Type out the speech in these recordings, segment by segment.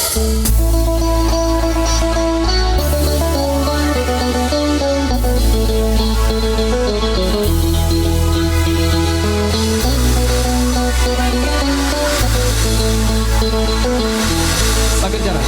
Sakit jarak.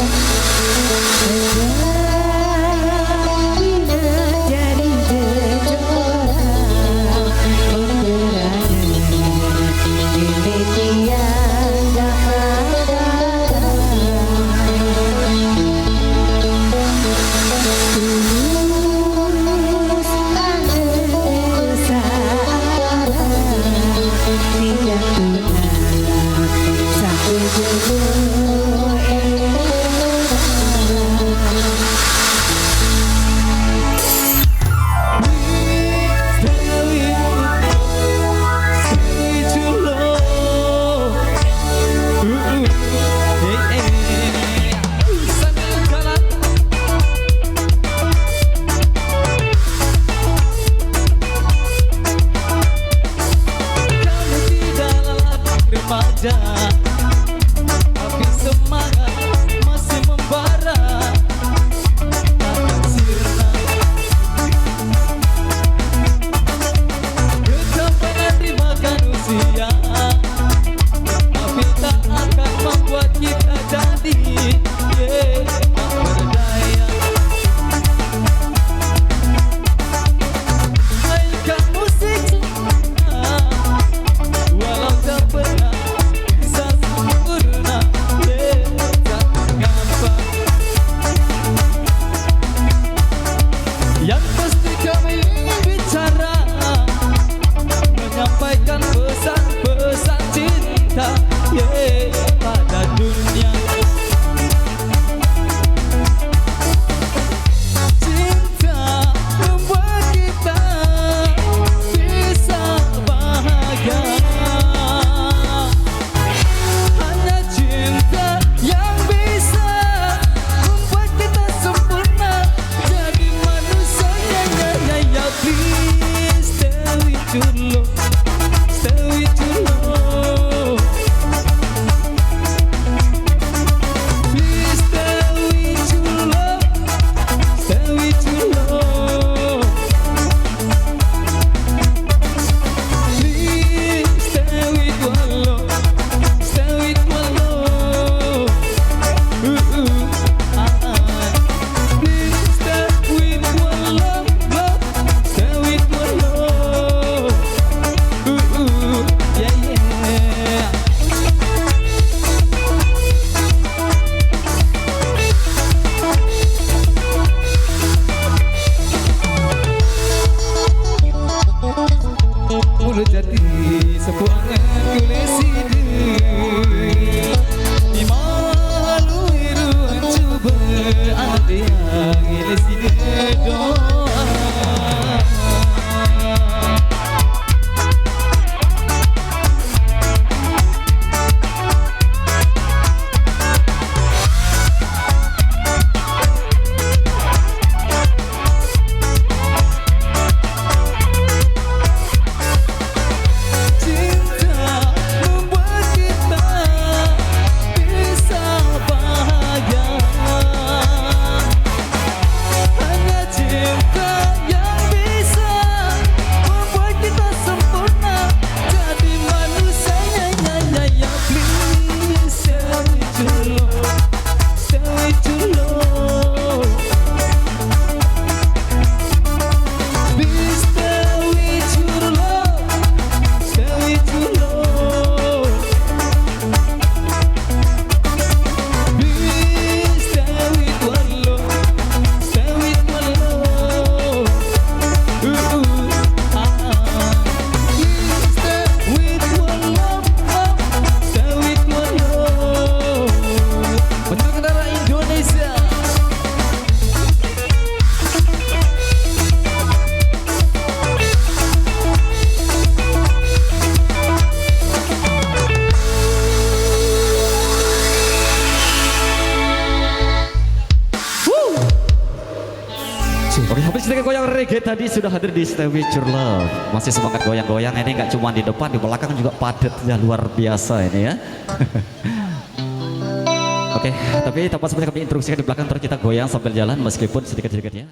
Tapi semangat masih membara, takkan sirna. Kecapean dimakan usia, tapi tak akan membuat kita jadi tak berdaya. Mainkan musik walau tak pernah yang pasti kami ingin bicara, menyampaikan pesan-pesan cinta pada dunia. Cinta membuat kita bisa bahagia. Hanya cinta yang bisa membuat kita sempurna jadi manusia. Please stay with your love, stay with your love. Please stay with your love, stay with your love. Please stay with your love, stay with your love. Please stay with your love. Stay with my love, yeah, yeah. Mulut jadi sebuah kuleside di malu iruan coba ada yang ileside doa. Oke, habis dengan goyang reggae tadi sudah hadir di Stay With Your Love. Masih semangat goyang-goyang ini, nggak cuma di depan, di belakang juga padat ya, luar biasa ini ya. Oke, tapi tanpa sebenarnya kami instruksikan di belakang terus kita goyang sambil jalan meskipun sedikit-sedikit ya.